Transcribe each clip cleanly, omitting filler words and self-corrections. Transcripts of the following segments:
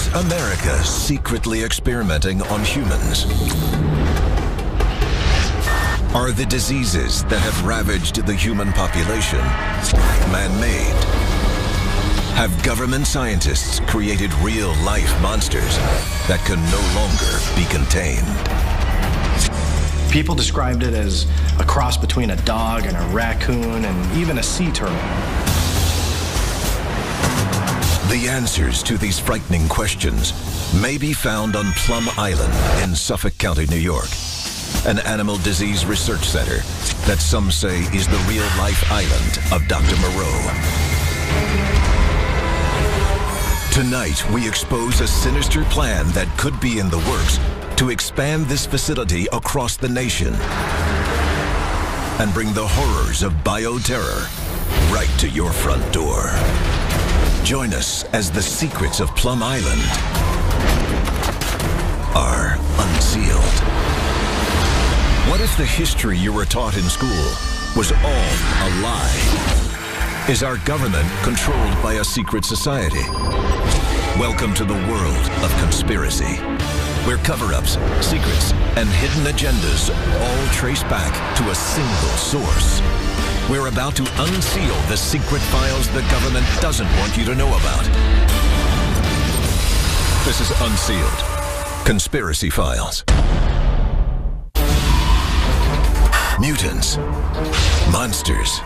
Is America secretly experimenting on humans? Are the diseases that have ravaged the human population man-made? Have government scientists created real-life monsters that can no longer be contained? People described it as a cross between a dog and a raccoon and even a sea turtle. The answers to these frightening questions may be found on Plum Island in Suffolk County, New York, an animal disease research center that some say is the real-life island of Dr. Moreau. Tonight, we expose a sinister plan that could be in the works to expand this facility across the nation and bring the horrors of bioterror right to your front door. Join us as the secrets of Plum Island are unsealed. What if the history you were taught in school was all a lie? Is our government controlled by a secret society? Welcome to the world of conspiracy, where cover-ups, secrets, and hidden agendas all trace back to a single source. We're about to unseal the secret files the government doesn't want you to know about. This is Unsealed. Conspiracy Files. Mutants, monsters,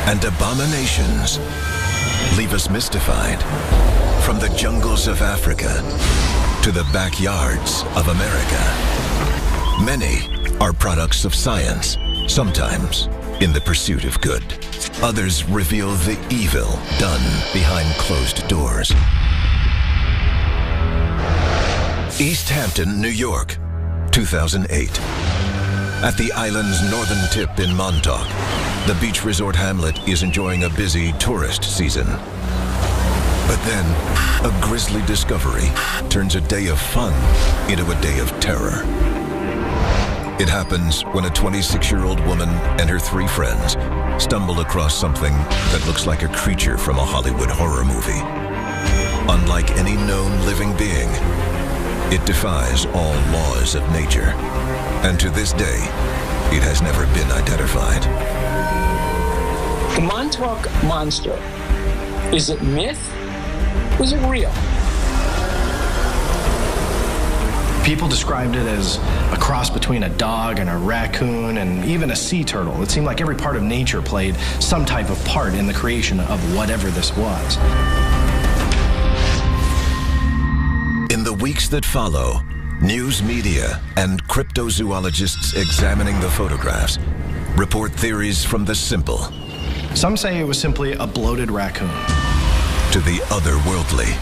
and abominations leave us mystified. From the jungles of Africa to the backyards of America. Many are products of science, sometimes in the pursuit of good. Others reveal the evil done behind closed doors. East Hampton, New York, 2008. At the island's northern tip in Montauk, the beach resort hamlet is enjoying a busy tourist season. But then, a grisly discovery turns a day of fun into a day of terror. It happens when a 26-year-old woman and her 3 friends stumble across something that looks like a creature from a Hollywood horror movie. Unlike any known living being, it defies all laws of nature. And to this day, it has never been identified. The Montauk Monster, is it myth? Was it real? People described it as a cross between a dog and a raccoon and even a sea turtle. It seemed like every part of nature played some type of part in the creation of whatever this was. In the weeks that follow, news media and cryptozoologists examining the photographs report theories from the simple Some say it was simply a bloated raccoon. to the otherworldly.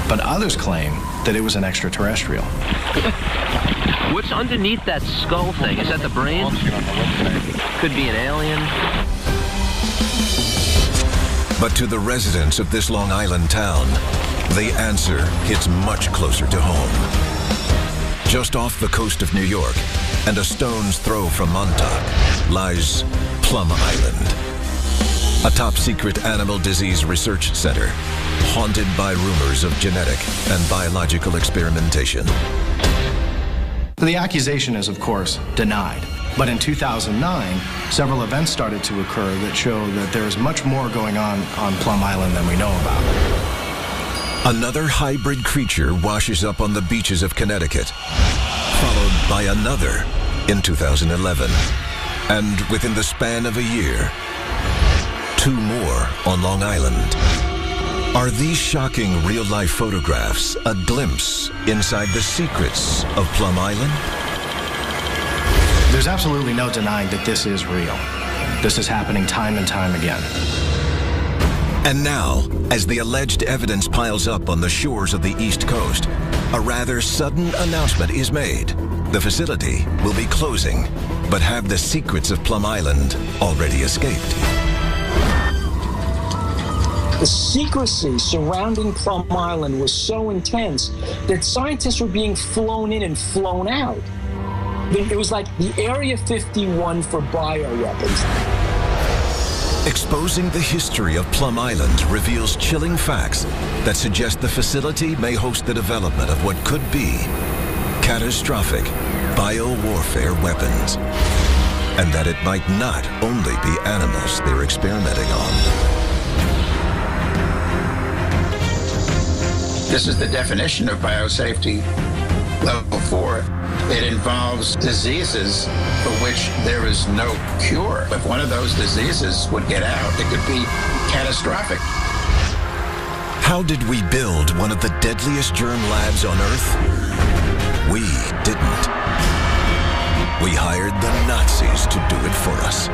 But others claim that it was an extraterrestrial. What's underneath that skull thing? Is that the brain? Could be an alien. But to the residents of this Long Island town, the answer hits much closer to home. Just off the coast of New York, and a stone's throw from Montauk, lies Plum Island, a top-secret animal disease research center, haunted by rumors of genetic and biological experimentation. The accusation is, of course, denied. But in 2009, several events started to occur that show that there is much more going on Plum Island than we know about. Another hybrid creature washes up on the beaches of Connecticut, followed by another in 2011. And within the span of a year, 2 more on Long Island. Are these shocking real-life photographs a glimpse inside the secrets of Plum Island? There's absolutely no denying that this is real. This is happening time and time again. And now, as the alleged evidence piles up on the shores of the East Coast, a rather sudden announcement is made. The facility will be closing, but have the secrets of Plum Island already escaped? The secrecy surrounding Plum Island was so intense that scientists were being flown in and flown out. It was like the Area 51 for bioweapons. Exposing the history of Plum Island reveals chilling facts that suggest the facility may host the development of what could be catastrophic biowarfare weapons, and that it might not only be animals they're experimenting on. This is the definition of biosafety level 4. It involves diseases for which there is no cure. If one of those diseases would get out, it could be catastrophic. How did we build one of the deadliest germ labs on Earth? We didn't. We hired the Nazis to do it for us.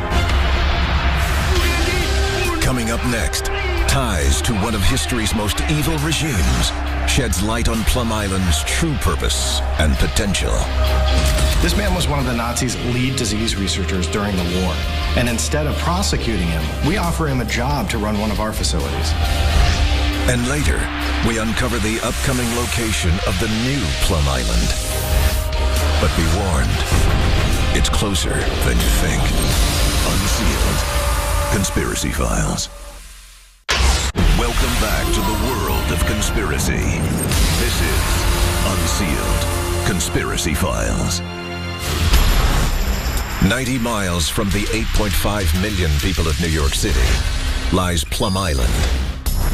Coming up next, ties to one of history's most evil regimes sheds light on Plum Island's true purpose and potential. This man was one of the Nazis' lead disease researchers during the war. And instead of prosecuting him, we offer him a job to run one of our facilities. And later, we uncover the upcoming location of the new Plum Island. But be warned, it's closer than you think. Unsealed. Conspiracy Files. Welcome back to the world of conspiracy. This is Unsealed. Conspiracy Files. 90 miles from the 8.5 million people of New York City lies Plum Island,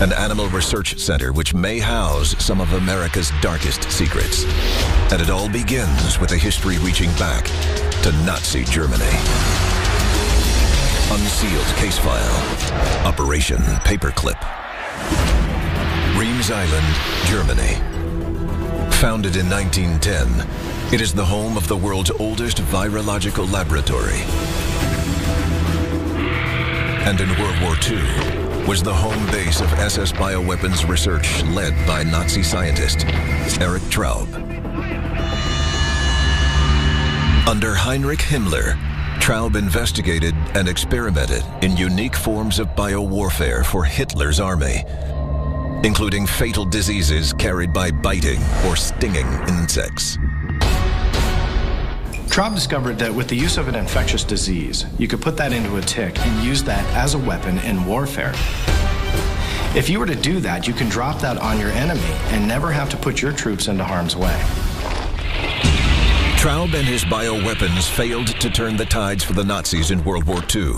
an animal research center which may house some of America's darkest secrets. And it all begins with a history reaching back to Nazi Germany. Unsealed case file. Operation Paperclip. Reims Island, Germany. Founded in 1910, it is the home of the world's oldest virological laboratory. And in World War II, was the home base of SS bioweapons research led by Nazi scientist Erich Traub. Under Heinrich Himmler, Traub investigated and experimented in unique forms of biowarfare for Hitler's army, including fatal diseases carried by biting or stinging insects. Traub discovered that with the use of an infectious disease, you could put that into a tick and use that as a weapon in warfare. If you were to do that, you can drop that on your enemy and never have to put your troops into harm's way. Traub and his bioweapons failed to turn the tides for the Nazis in World War II.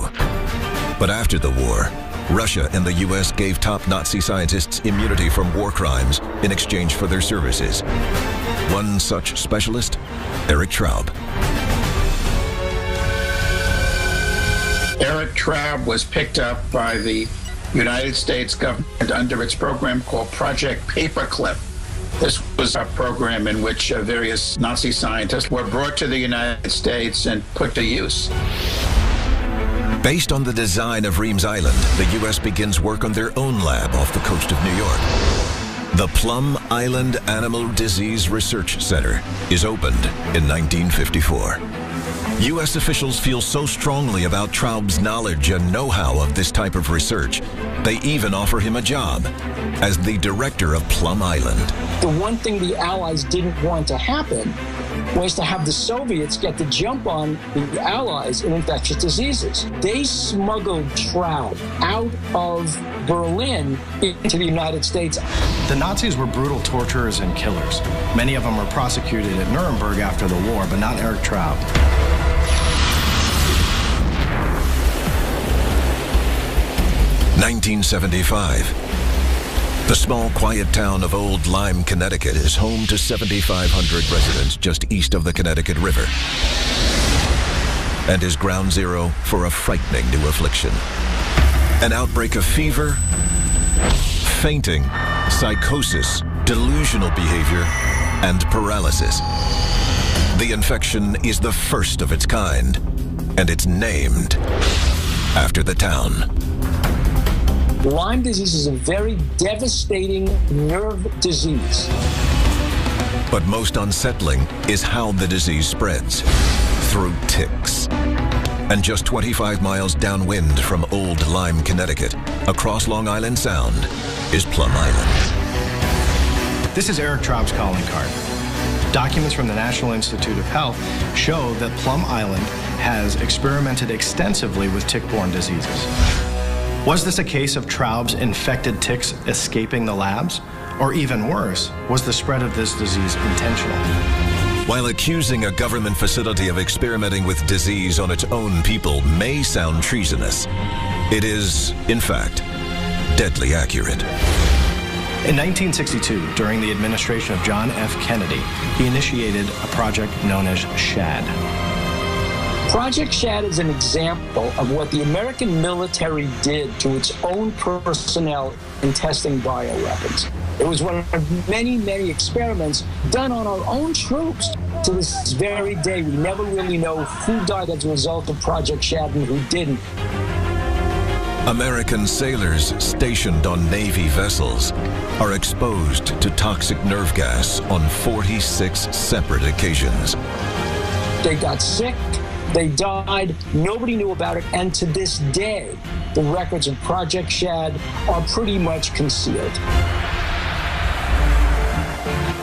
But after the war, Russia and the U.S. gave top Nazi scientists immunity from war crimes in exchange for their services. One such specialist, Erich Traub. Erich Traub was picked up by the United States government under its program called Project Paperclip. This was a program in which various Nazi scientists were brought to the United States and put to use. Based on the design of Reims Island, the U.S. begins work on their own lab off the coast of New York. The Plum Island Animal Disease Research Center is opened in 1954. U.S. officials feel so strongly about Traub's knowledge and know-how of this type of research, they even offer him a job as the director of Plum Island. The one thing the Allies didn't want to happen was to have the Soviets get the jump on the Allies in infectious diseases. They smuggled Traub out of Berlin into the United States. The Nazis were brutal torturers and killers. Many of them were prosecuted at Nuremberg after the war, but not Erich Traub. (1975). The small, quiet town of Old Lyme, Connecticut is home to 7,500 residents just east of the Connecticut River and is ground zero for a frightening new affliction. An outbreak of fever, fainting, psychosis, delusional behavior, and paralysis. The infection is the first of its kind, and it's named after the town. Lyme disease is a very devastating nerve disease. But most unsettling is how the disease spreads, through ticks. And just 25 miles downwind from Old Lyme, Connecticut, across Long Island Sound, is Plum Island. This is Erich Traub's calling card. Documents from the National Institute of Health show that Plum Island has experimented extensively with tick-borne diseases. Was this a case of Traub's infected ticks escaping the labs? Or even worse, was the spread of this disease intentional? While accusing a government facility of experimenting with disease on its own people may sound treasonous, it is, in fact, deadly accurate. In 1962, during the administration of John F. Kennedy, he initiated a project known as SHAD. Project SHAD is an example of what the American military did to its own personnel in testing bioweapons. It was one of many, many experiments done on our own troops. To this very day, we never really know who died as a result of Project SHAD and who didn't. American sailors stationed on Navy vessels are exposed to toxic nerve gas on 46 separate occasions. They got sick, they died, nobody knew about it, and to this day, the records of Project SHAD are pretty much concealed.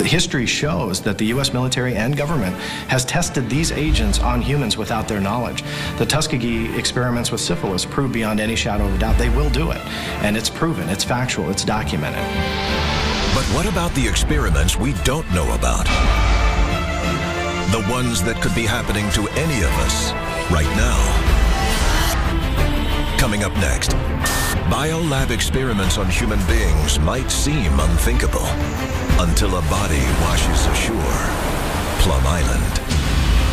History shows that the U.S. military and government has tested these agents on humans without their knowledge. The Tuskegee experiments with syphilis prove beyond any shadow of a doubt they will do it. And it's proven, it's factual, it's documented. But what about the experiments we don't know about? The ones that could be happening to any of us right now. Coming up next, biolab experiments on human beings might seem unthinkable until a body washes ashore. Plum Island,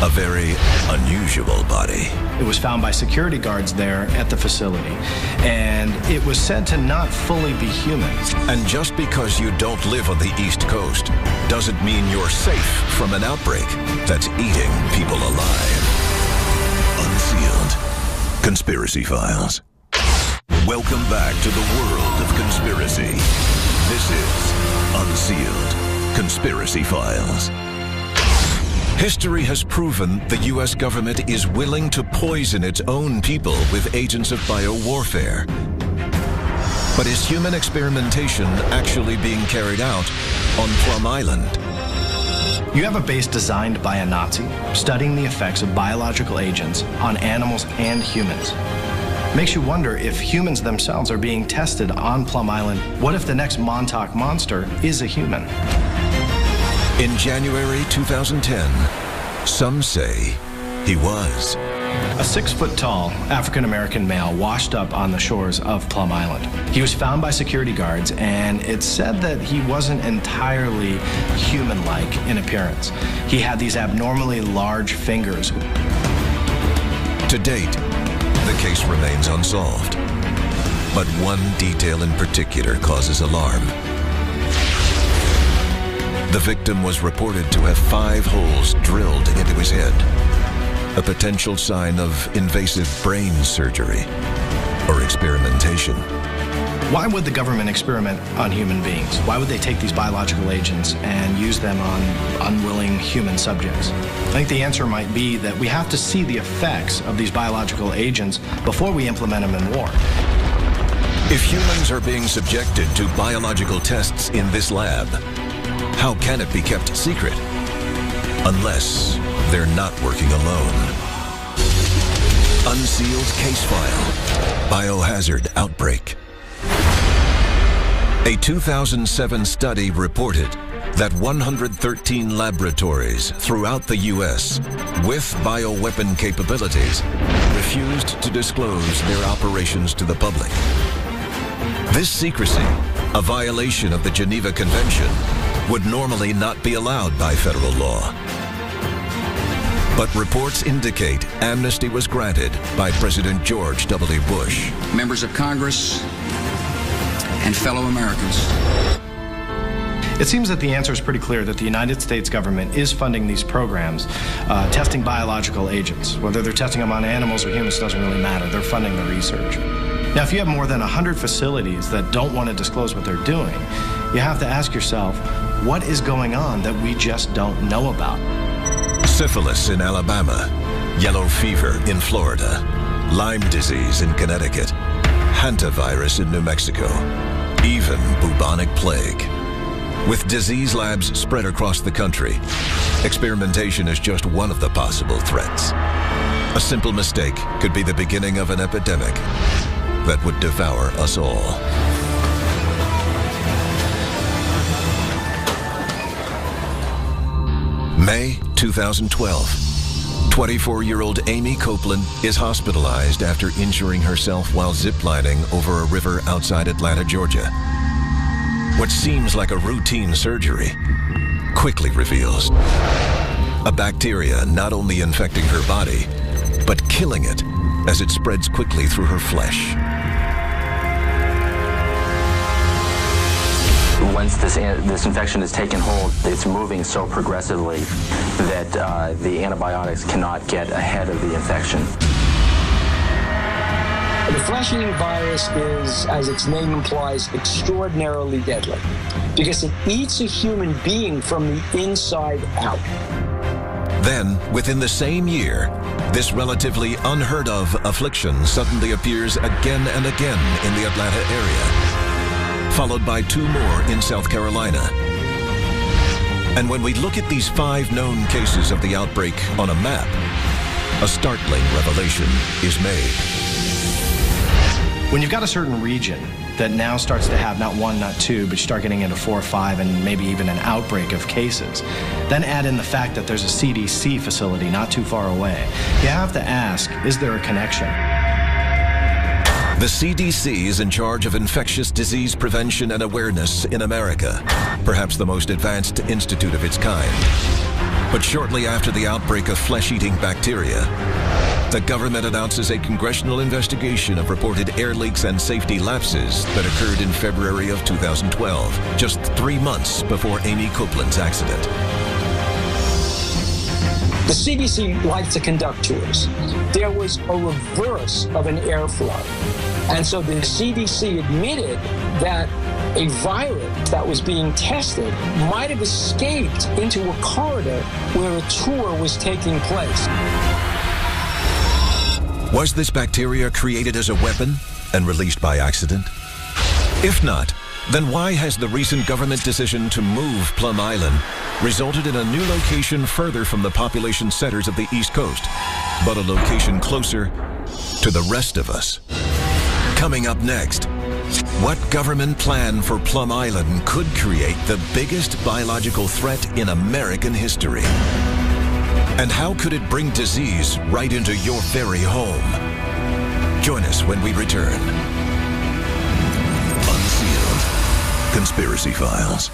a very unusual body. It was found by security guards there at the facility, and it was said to not fully be human. And just because you don't live on the East Coast doesn't mean you're safe from an outbreak that's eating people alive. Unsealed Conspiracy Files. Welcome back to the world of conspiracy. This is Unsealed Conspiracy Files. History has proven the U.S. government is willing to poison its own people with agents of biowarfare. But is human experimentation actually being carried out on Plum Island? You have a base designed by a Nazi studying the effects of biological agents on animals and humans. Makes you wonder if humans themselves are being tested on Plum Island. What if the next Montauk monster is a human? In January 2010, some say he was. A 6-foot-tall African-American male washed up on the shores of Plum Island. He was found by security guards, and it's said that he wasn't entirely human-like in appearance. He had these abnormally large fingers. To date, the case remains unsolved. But one detail in particular causes alarm. The victim was reported to have 5 holes drilled into his head, a potential sign of invasive brain surgery or experimentation. Why would the government experiment on human beings? Why would they take these biological agents and use them on unwilling human subjects? I think the answer might be that we have to see the effects of these biological agents before we implement them in war. If humans are being subjected to biological tests in this lab, how can it be kept secret? Unless they're not working alone. Unsealed case file. Biohazard outbreak. A 2007 study reported that 113 laboratories throughout the U.S. with bioweapon capabilities refused to disclose their operations to the public. This secrecy, a violation of the Geneva Convention, would normally not be allowed by federal law. But reports indicate amnesty was granted by President George W. Bush. Members of Congress and fellow Americans. It seems that the answer is pretty clear that the United States government is funding these programs, testing biological agents. Whether they're testing them on animals or humans doesn't really matter. They're funding the research. Now, if you have more than 100 facilities that don't want to disclose what they're doing, you have to ask yourself, what is going on that we just don't know about? Syphilis in Alabama, yellow fever in Florida, Lyme disease in Connecticut, hantavirus in New Mexico, even bubonic plague. With disease labs spread across the country, experimentation is just one of the possible threats. A simple mistake could be the beginning of an epidemic. that would devour us all. May 2012. 24-year-old Amy Copeland is hospitalized after injuring herself while ziplining over a river outside Atlanta, Georgia. What seems like a routine surgery quickly reveals a bacteria not only infecting her body, but killing it as it spreads quickly through her flesh. Once this infection has taken hold, it's moving so progressively that the antibiotics cannot get ahead of the infection. The flesh-eating virus is, as its name implies, extraordinarily deadly because it eats a human being from the inside out. Then, within the same year, this relatively unheard of affliction suddenly appears again and again in the Atlanta area, followed by 2 more in South Carolina. And when we look at these 5 known cases of the outbreak on a map, a startling revelation is made. When you've got a certain region that now starts to have not 1, not 2, but you start getting into 4 or 5 and maybe even an outbreak of cases, then add in the fact that there's a CDC facility not too far away, you have to ask, is there a connection? The CDC is in charge of infectious disease prevention and awareness in America, perhaps the most advanced institute of its kind. But shortly after the outbreak of flesh-eating bacteria, the government announces a congressional investigation of reported air leaks and safety lapses that occurred in February of 2012, just 3 months before Amy Copeland's accident. The CDC liked to conduct tours. There was a reverse of an airflow. And so the CDC admitted that a virus that was being tested might have escaped into a corridor where a tour was taking place. Was this bacteria created as a weapon and released by accident? If not, then why has the recent government decision to move Plum Island resulted in a new location further from the population centers of the East Coast, but a location closer to the rest of us? Coming up next, what government plan for Plum Island could create the biggest biological threat in American history? And how could it bring disease right into your very home? Join us when we return. Unsealed Conspiracy Files.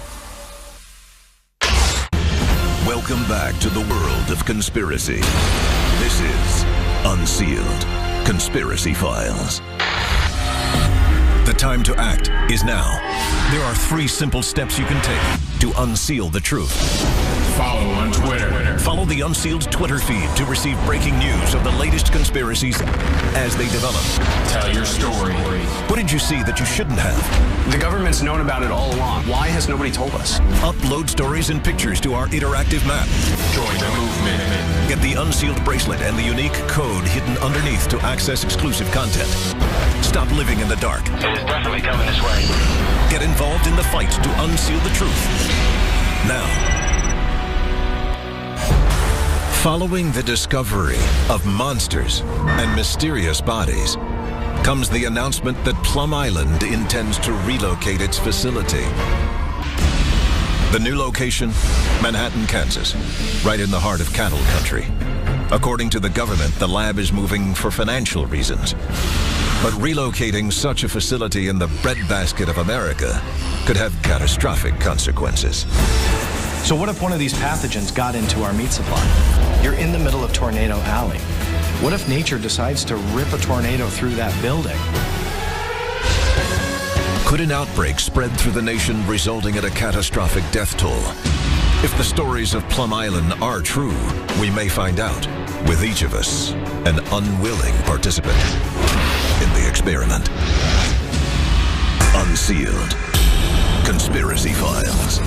Welcome back to the world of conspiracy. This is Unsealed Conspiracy Files. The time to act is now. There are 3 simple steps you can take to unseal the truth. Follow on Twitter. Follow the Unsealed Twitter feed to receive breaking news of the latest conspiracies as they develop. Tell your story. What did you see that you shouldn't have? The government's known about it all along. Why has nobody told us? Upload stories and pictures to our interactive map. Join the movement. Get the Unsealed bracelet and the unique code hidden underneath to access exclusive content. Stop living in the dark. It is definitely coming this way. Get involved in the fight to unseal the truth. Now. Following the discovery of monsters and mysterious bodies comes the announcement that Plum Island intends to relocate its facility. The new location, Manhattan, Kansas, right in the heart of cattle country. According to the government, the lab is moving for financial reasons. But relocating such a facility in the breadbasket of America could have catastrophic consequences. So what if one of these pathogens got into our meat supply? You're in the middle of Tornado Alley. What if nature decides to rip a tornado through that building? Could an outbreak spread through the nation, resulting in a catastrophic death toll? If the stories of Plum Island are true, we may find out, with each of us, an unwilling participant in the experiment. Unsealed Conspiracy Files.